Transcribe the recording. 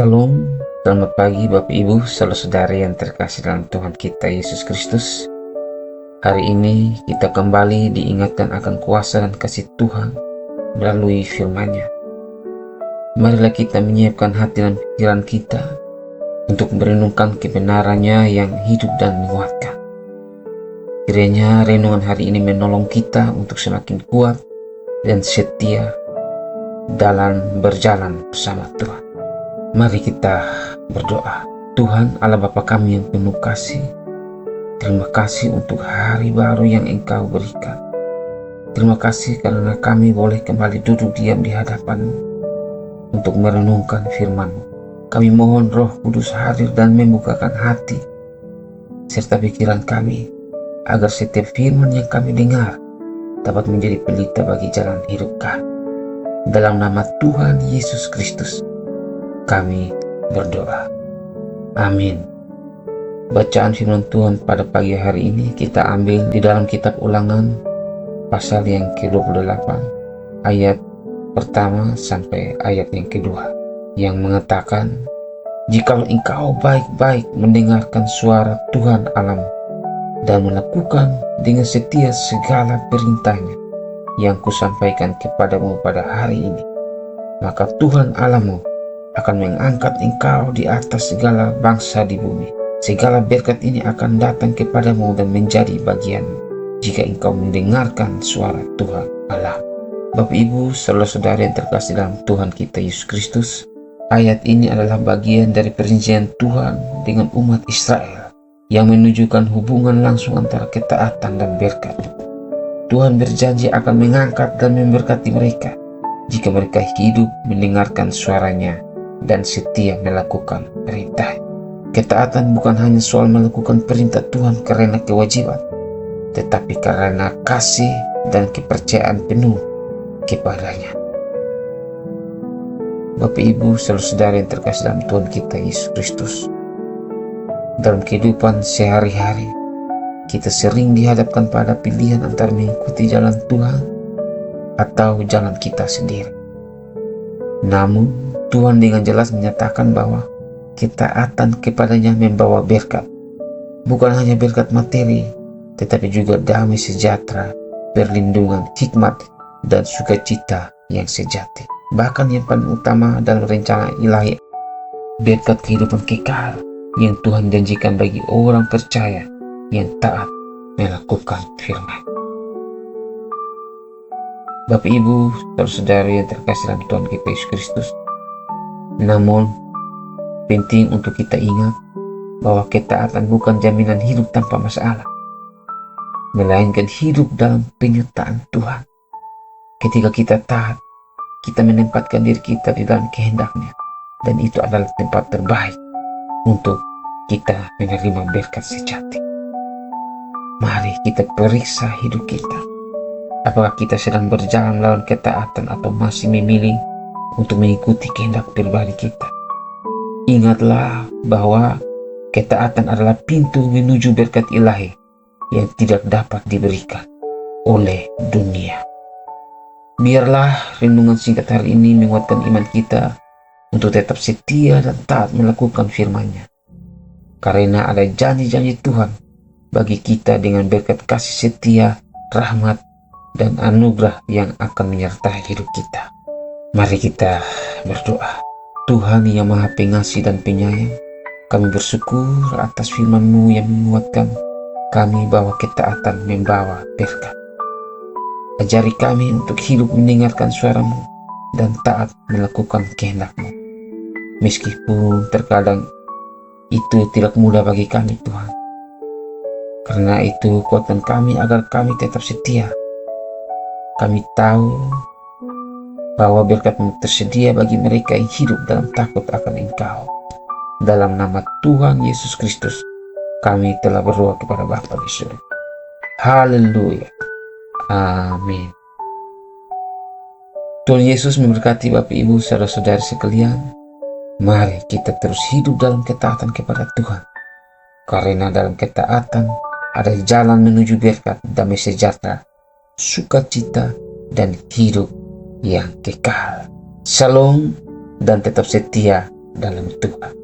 Shalom, selamat pagi Bapak Ibu, saudara-saudari yang terkasih dalam Tuhan kita Yesus Kristus. Hari ini kita kembali diingatkan akan kuasa dan kasih Tuhan melalui firman-Nya. Marilah kita menyiapkan hati dan pikiran kita untuk merenungkan kebenaran-Nya yang hidup dan menguatkan. Kiranya renungan hari ini menolong kita untuk semakin kuat dan setia dalam berjalan bersama Tuhan. Mari kita berdoa. Tuhan Allah Bapa kami yang penuh kasih, terima kasih untuk hari baru yang Engkau berikan. Terima kasih karena kami boleh kembali duduk diam di hadapan-Mu untuk merenungkan firman-Mu. Kami mohon Roh Kudus hadir dan membukakan hati serta pikiran kami, agar setiap firman yang kami dengar dapat menjadi pelita bagi jalan hidup kami. Dalam nama Tuhan Yesus Kristus kami berdoa. Amin. Bacaan firman Tuhan pada pagi hari ini kita ambil di dalam kitab Ulangan pasal yang ke-28 ayat pertama sampai ayat yang kedua, yang mengatakan, "Jikalau engkau baik-baik mendengarkan suara Tuhan Allahmu dan melakukan dengan setia segala perintahnya yang kusampaikan kepadamu pada hari ini, maka Tuhan Allahmu akan mengangkat engkau di atas segala bangsa di bumi. Segala berkat ini akan datang kepadamu dan menjadi bagianmu jika engkau mendengarkan suara Tuhan Allah." Bapak Ibu, saudara-saudari yang terkasih dalam Tuhan kita Yesus Kristus, ayat ini adalah bagian dari perjanjian Tuhan dengan umat Israel yang menunjukkan hubungan langsung antara ketaatan dan berkat. Tuhan berjanji akan mengangkat dan memberkati mereka jika mereka hidup mendengarkan suaranya dan setia melakukan perintah. Ketaatan bukan hanya soal melakukan perintah Tuhan karena kewajiban, tetapi karena kasih dan kepercayaan penuh kepadanya. Bapak Ibu, saudara-saudara yang terkasih dalam Tuhan kita Yesus Kristus, dalam kehidupan sehari-hari kita sering dihadapkan pada pilihan antara mengikuti jalan Tuhan atau jalan kita sendiri. Namun Tuhan dengan jelas menyatakan bahwa ketaatan kepadanya membawa berkat. Bukan hanya berkat materi, tetapi juga damai sejahtera, perlindungan, hikmat, dan sukacita yang sejati. Bahkan yang paling utama dalam rencana ilahi, berkat kehidupan kekal yang Tuhan janjikan bagi orang percaya yang taat melakukan firman. Bapak Ibu, saudara-saudara yang terkasih dalam Tuhan kita Yesus Kristus, namun penting untuk kita ingat bahwa ketaatan bukan jaminan hidup tanpa masalah, melainkan hidup dalam penyertaan Tuhan. Ketika kita taat, kita menempatkan diri kita di dalam kehendak-Nya, dan itu adalah tempat terbaik untuk kita menerima berkat sejati. Mari kita periksa hidup kita. Apakah kita sedang berjalan melawan ketaatan atau masih memilih untuk mengikuti kehendak pribadi kita? Ingatlah bahwa ketaatan adalah pintu menuju berkat ilahi yang tidak dapat diberikan oleh dunia. Biarlah renungan singkat hari ini menguatkan iman kita untuk tetap setia dan taat melakukan firman-Nya. Karena ada janji-janji Tuhan bagi kita dengan berkat kasih setia, rahmat, dan anugerah yang akan menyertai hidup kita. Mari kita berdoa. Tuhan yang Maha Pengasih dan Penyayang, kami bersyukur atas firman-Mu yang menguatkan kami bahwa ketaatan membawa berkat. Ajari kami untuk hidup mendengarkan suara-Mu dan taat melakukan kehendak-Mu. Meskipun terkadang itu tidak mudah bagi kami, Tuhan. Karena itu kuatkan kami agar kami tetap setia. Kami tahu bahwa berkat-Mu tersedia bagi mereka yang hidup dalam takut akan Engkau. Dalam nama Tuhan Yesus Kristus, kami telah berdoa kepada Bapa di surga. Haleluya. Amin. Tuhan Yesus memberkati Bapak Ibu, saudara-saudari sekalian. Mari kita terus hidup dalam ketaatan kepada Tuhan. Karena dalam ketaatan ada jalan menuju berkat, damai sejahtera, sukacita, dan hidup yang kekal. Shalom dan tetap setia dalam Tuhan.